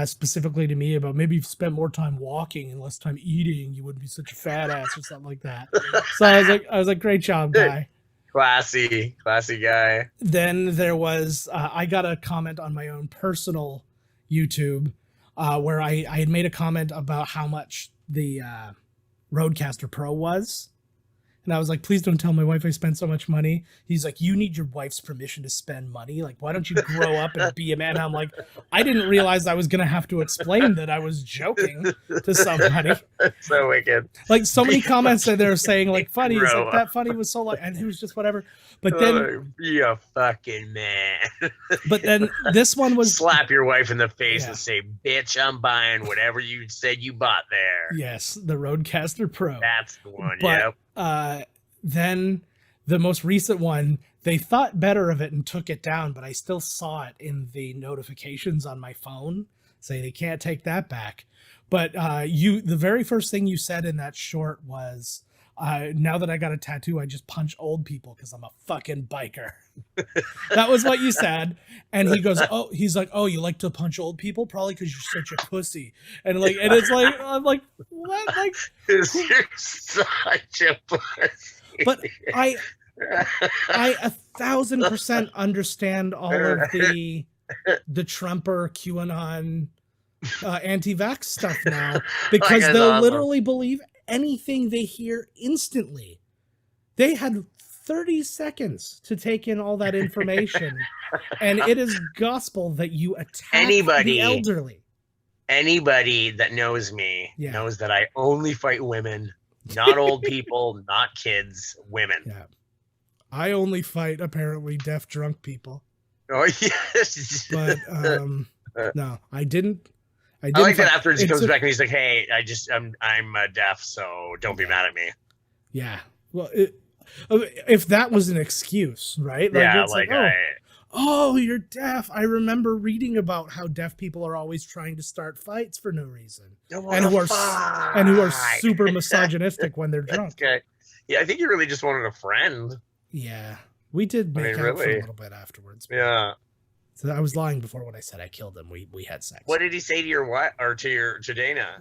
specifically to me about maybe if you spent more time walking and less time eating, you wouldn't be such a fat ass or something like that. So I was like, great job, guy. Classy guy. Then there was, I got a comment on my own personal YouTube where I had made a comment about how much the Rodecaster Pro was. And I was like, please don't tell my wife I spent so much money. He's like, you need your wife's permission to spend money. Like, why don't you grow up and be a man? I'm like, I didn't realize I was going to have to explain that I was joking to somebody. That's so wicked. Like, so many comments that they're saying, like, funny. It's like, that funny was so, like, and it was just whatever. But then. Be a fucking man. But then this one was. Slap your wife in the face and say, bitch, I'm buying whatever you said you bought there. Yes, the Rodecaster Pro. That's the one, but, then the most recent one, they thought better of it and took it down, but I still saw it in the notifications on my phone say they can't take that back. But the very first thing you said in that short was, now that I got a tattoo, I just punch old people because I'm a fucking biker. That was what you said. And he goes, he's like, oh, you like to punch old people? Probably because you're such a pussy. And it's like, I'm like, what? Like, you're such a pussy. But I 1,000% understand all of the Trumper QAnon anti-vax stuff now, because they'll literally believe anything they hear instantly. They had 30 seconds to take in all that information, and it is gospel that you attack the elderly. Anybody that knows me knows that I only fight women. Not old people, not kids, women. Yeah. I only fight apparently deaf drunk people. Oh yes. But no, I didn't. I like that afterwards he comes back and he's like, "Hey, I'm deaf, so don't be mad at me." Yeah. Well, if that was an excuse, right? Like, yeah, it's like oh, you're deaf. I remember reading about how deaf people are always trying to start fights for no reason, and who are super misogynistic when they're drunk. Okay. Yeah, I think you really just wanted a friend. Yeah, we did make out for a little bit afterwards. Yeah. So I was lying before when I said I killed him. We had sex. What did he say to your wife or to Dana?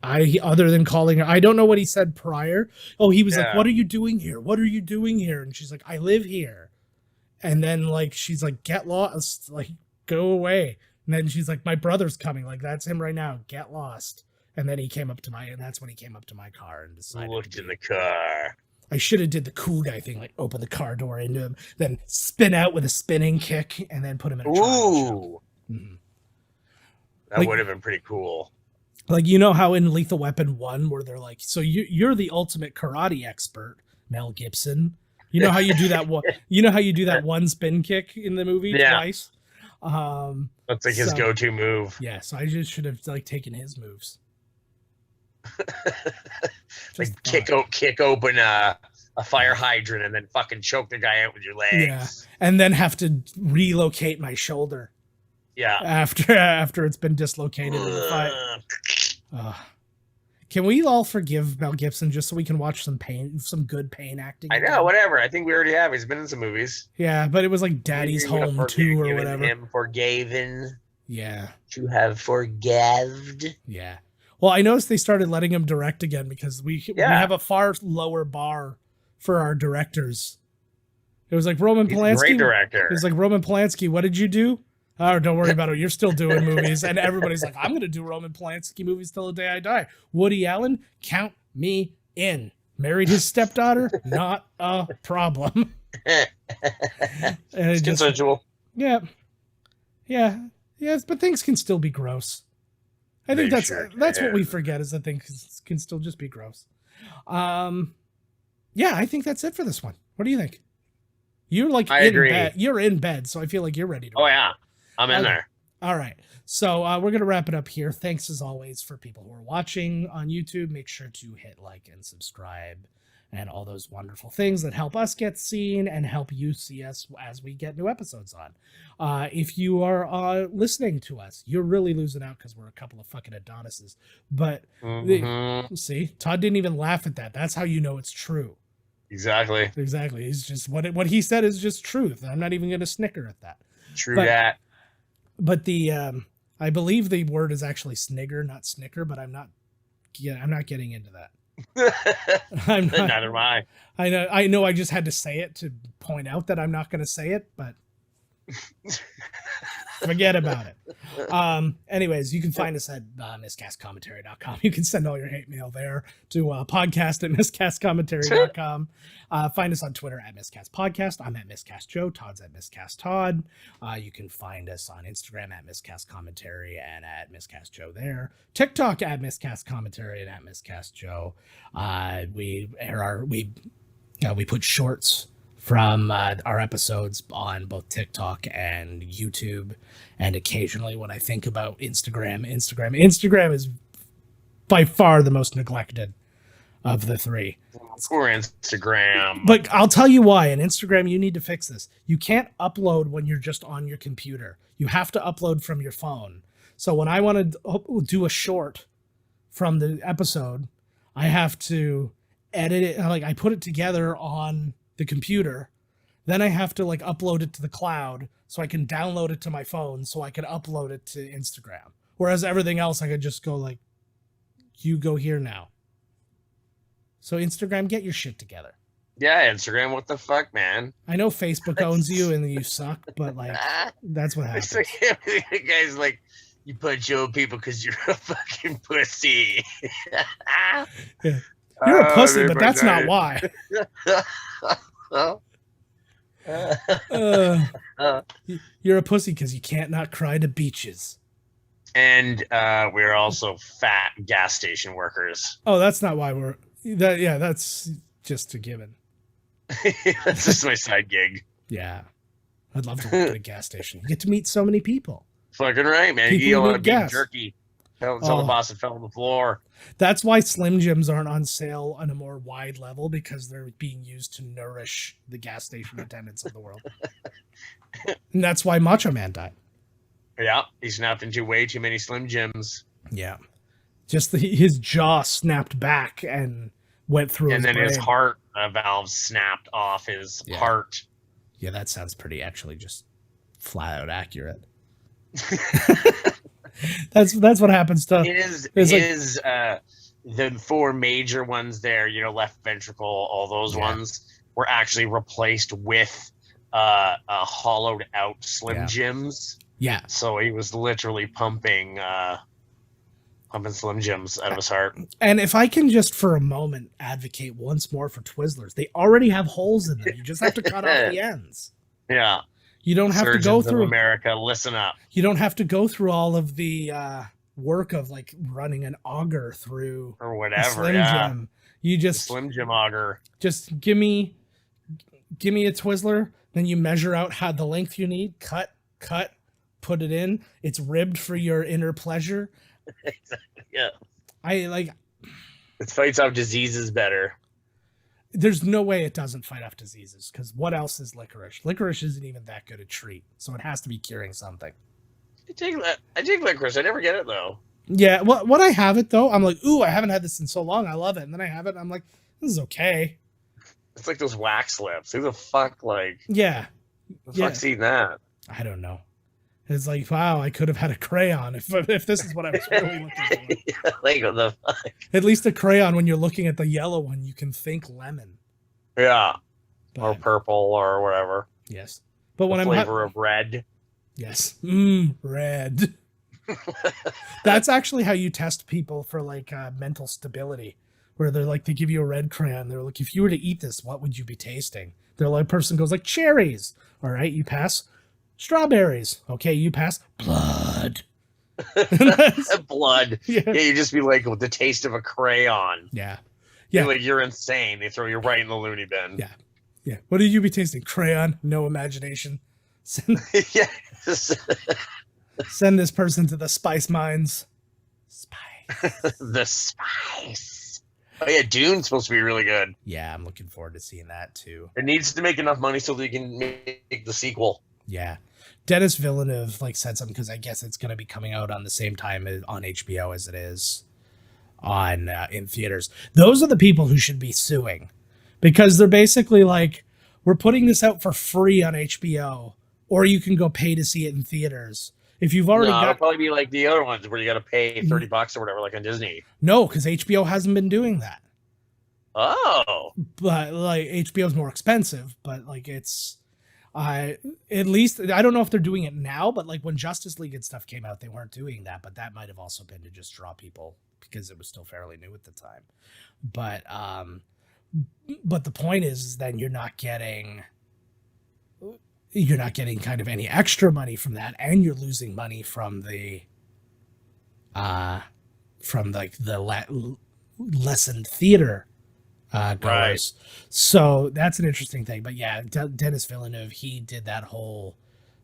Other than calling her, I don't know what he said prior. Oh, he was like, "What are you doing here? What are you doing here?" And she's like, "I live here." And then like she's like, "Get lost, like go away." And then she's like, "My brother's coming, like that's him right now. Get lost." And then that's when he came up to my car and decided. Looked in the car. I should have did the cool guy thing, like open the car door into him, then spin out with a spinning kick, and then put him in a trial. Mm-hmm. That would have been pretty cool. Like, you know how in Lethal Weapon 1, where they're like, so you're the ultimate karate expert, Mel Gibson. You know how you do that one? You know how you do that one spin kick in the movie twice? That's like his go-to move. Yeah, so I just should have like taken his moves. Like kick open a fire hydrant and then fucking choke the guy out with your legs. Yeah, and then have to relocate my shoulder. Yeah, after it's been dislocated in the fight. Can we all forgive Mel Gibson just so we can watch some good pain acting? I know, whatever. I think we already have. He's been in some movies. Yeah, but it was like Daddy's Home 2 or whatever. Him forgiven. Yeah. To have forgaved. Yeah. Well, I noticed they started letting him direct again because we have a far lower bar for our directors. It was like Roman Polanski. Great director. It was like, Roman Polanski, what did you do? Oh, don't worry about it. You're still doing movies. And everybody's like, I'm going to do Roman Polanski movies till the day I die. Woody Allen, count me in. Married his stepdaughter, not a problem. It's consensual. Yeah. Yes, but things can still be gross. I think that's what we forget, is that things can still just be gross. Yeah, I think that's it for this one. What do you think? You're like in bed. You're in bed, so I feel like you're ready to. Oh yeah. I'm in there. All right. So we're going to wrap it up here. Thanks as always for people who are watching on YouTube. Make sure to hit like and subscribe and all those wonderful things that help us get seen and help you see us as we get new episodes on. If you are listening to us, you're really losing out because we're a couple of fucking Adonises. But see, Todd didn't even laugh at that. That's how you know it's true. Exactly. He's just what he said is just truth. I'm not even going to snicker at that. True that. But the I believe the word is actually snigger, not snicker. But I'm not getting into that. Neither am I. I know. I just had to say it to point out that I'm not going to say it, but forget about it. Anyways, you can find us at miscastcommentary.com. You can send all your hate mail there to podcast at miscastcommentary.com. Find us on Twitter at miscastpodcast. I'm at miscastjoe. Todd's at miscasttodd. You can find us on Instagram at miscastcommentary and at miscastjoe there. TikTok at miscastcommentary and at miscastjoe. We put shorts from our episodes on both TikTok and YouTube. And occasionally when I think about Instagram is by far the most neglected of the three. Poor Instagram. But I'll tell you why. In Instagram, you need to fix this. You can't upload when you're just on your computer. You have to upload from your phone. So when I want to do a short from the episode, I have to edit it. Like I put it together on the computer, then I have to like upload it to the cloud so I can download it to my phone so I can upload it to Instagram. Whereas everything else I could just go like, you go here now. So Instagram, get your shit together. Yeah, Instagram, what the fuck, man? I know Facebook owns you and you suck, but like that's what happens. The guy's like, you punch old people because you're a fucking pussy. Yeah. You're a pussy, but that's not why. You're a pussy because you can't not cry to beaches. And we're also fat gas station workers. Oh, that's not why we're that. Yeah, that's just a given. That's just my side gig. Yeah, I'd love to work at a gas station. You get to meet so many people. Fucking right, man. People You don't who want to need beat gas. jerky. Tell the boss it fell on the floor. That's why Slim Jims aren't on sale on a more wide level, because they're being used to nourish the gas station attendants of the world. And that's why Macho Man died. Yeah, he snapped into way too many Slim Jims. Yeah. Just his jaw snapped back and went through and his then his brain. heart valve snapped off his heart. Yeah, that sounds pretty actually just flat out accurate. That's what happens to the four major ones there, left ventricle, all those ones were actually replaced with hollowed out Slim Jims. Yeah. So he was literally pumping Slim Jims out of his heart. And if I can just for a moment advocate once more for Twizzlers, they already have holes in them. You just have to cut off the ends. Yeah. You don't have Surgeons to go through America, listen up. You don't have to go through all of the work of like running an auger through or whatever. Slim Jim. You just Slim Jim auger. Just give me a Twizzler, then you measure out how the length you need, cut, put it in. It's ribbed for your inner pleasure. Yeah. It fights off diseases better. There's no way it doesn't fight off diseases, because what else is licorice? Licorice isn't even that good a treat, so it has to be curing something. I take licorice. I never get it though. Yeah, when I have it though, I'm like, ooh, I haven't had this in so long. I love it. And then I have it, and I'm like, this is okay. It's like those wax lips. Who the fuck Yeah. Who the fuck's eating that? I don't know. It's like, wow, I could have had a crayon if this is what I was really looking for. Yeah, what the fuck? At least a crayon, when you're looking at the yellow one, you can think lemon. Yeah. Or purple or whatever. Yes. But when flavor of red. Yes. Red. That's actually how you test people for mental stability, where they're like, they give you a red crayon. They're like, if you were to eat this, what would you be tasting? They're like, person goes like cherries. All right, you pass. Strawberries. Okay, you pass. Blood. Blood. Yeah, you just be like, with the taste of a crayon. Yeah. Yeah. You're like, you're insane. They throw you right in the loony bin. Yeah. Yeah. What did you be tasting? Crayon? No imagination. Yeah. Send this person to the spice mines. Spice. The spice. Oh yeah, Dune's supposed to be really good. Yeah, I'm looking forward to seeing that too. It needs to make enough money so they can make the sequel. Yeah. Denis Villeneuve said something, because I guess it's going to be coming out on the same time on HBO as it is on in theaters. Those are the people who should be suing, because they're basically like, we're putting this out for free on HBO, or you can go pay to see it in theaters. If you've already it'll probably be like the other ones where you got to pay $30 or whatever, like on Disney. No, because HBO hasn't been doing that. Oh, but like HBO's more expensive, but like it's. At least I don't know if they're doing it now, but like when Justice League and stuff came out, they weren't doing that. But that might have also been to just draw people, because it was still fairly new at the time. But the point is then you're not getting kind of any extra money from that, and you're losing money from the lessened theater goers. Right. So that's an interesting thing. But yeah, Denis Villeneuve, he did that whole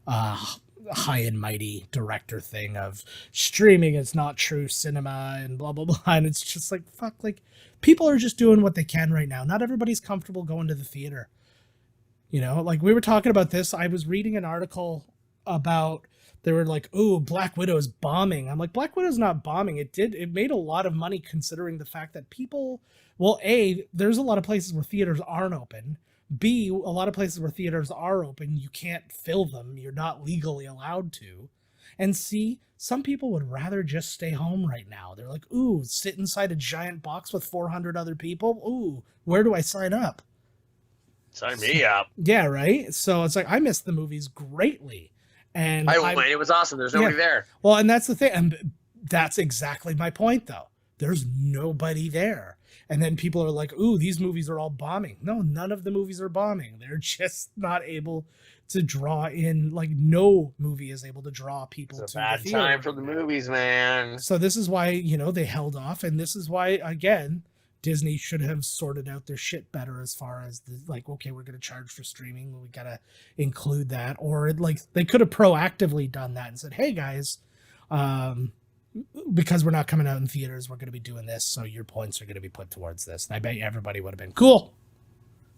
high and mighty director thing of streaming it's not true cinema and blah blah blah, and it's just like, fuck, like people are just doing what they can right now. Not everybody's comfortable going to the theater, you know. Like we were talking about this, I was reading an article about, they were like, oh, Black Widow's bombing. I'm like, Black Widow's not bombing. It made a lot of money, considering the fact that people, well, A, there's a lot of places where theaters aren't open. B, a lot of places where theaters are open, you can't fill them. You're not legally allowed to. And C, some people would rather just stay home right now. They're like, ooh, sit inside a giant box with 400 other people. Ooh, where do I sign up? Sign me up. Yeah, right? So it's like, I miss the movies greatly. And I went. It was awesome. There's nobody there. Well, and that's the thing. And that's exactly my point, though. There's nobody there. And then people are like, ooh, these movies are all bombing. No, none of the movies are bombing. They're just not able to draw in, like, no movie is able to draw people it's to a bad the theater. time for the movies, man. So this is why, you know, they held off. And this is why, again, Disney should have sorted out their shit better as far as the, like, okay, we're going to charge for streaming. We got to include that. Or like they could have proactively done that and said, hey guys, because we're not coming out in theaters, we're going to be doing this. So your points are going to be put towards this. And I bet everybody would have been cool.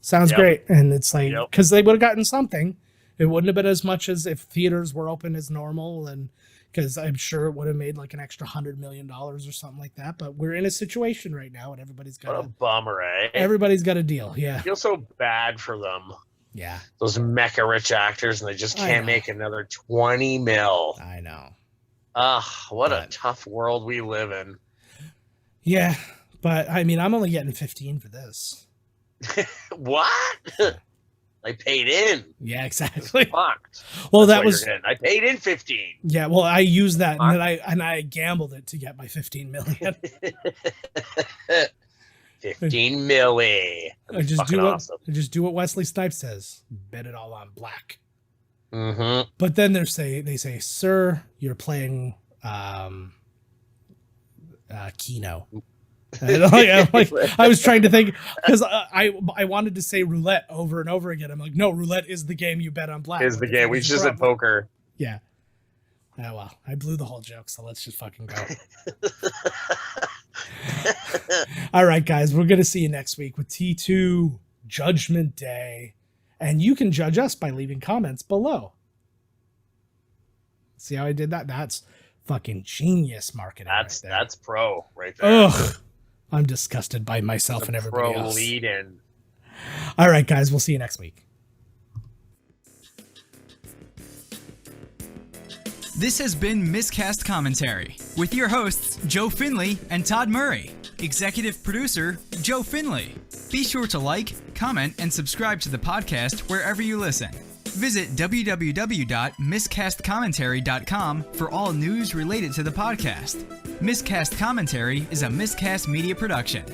Sounds great. And it's like, because they would have gotten something. It wouldn't have been as much as if theaters were open as normal. And because I'm sure it would have made like an extra $100 million or something like that. But we're in a situation right now, and everybody's got a bummer, eh? Everybody's got a deal. Yeah. I feel so bad for them. Yeah. Those mecha rich actors, and they just can't make another 20 mil. I know. What a tough world we live in. Yeah. But I mean, I'm only getting 15 for this. What? I paid in. Yeah, exactly. Fucked. Well, that was. I paid in 15. Yeah, well, I used that, and then I gambled it to get my 15 million. 15 milli. I just do what Wesley Snipes says. Bet it all on black. Mm-hmm. But then they say, sir, you're playing Keno. I was trying to think, because I wanted to say roulette over and over again. I'm like, no, roulette is the game you bet on black. Is the game. We just said poker. Yeah. Oh, well, I blew the whole joke, so let's just fucking go. All right, guys, we're going to see you next week with T2 Judgment Day. And you can judge us by leaving comments below. See how I did that? That's fucking genius marketing. That's pro right there. Ugh. I'm disgusted by myself and everybody else. Lead in. All right, guys, we'll see you next week. This has been Miscast Commentary with your hosts, Joe Finley and Todd Murray. Executive producer, Joe Finley. Be sure to like, comment, and subscribe to the podcast wherever you listen. Visit www.miscastcommentary.com for all news related to the podcast. Miscast Commentary is a Miscast Media production.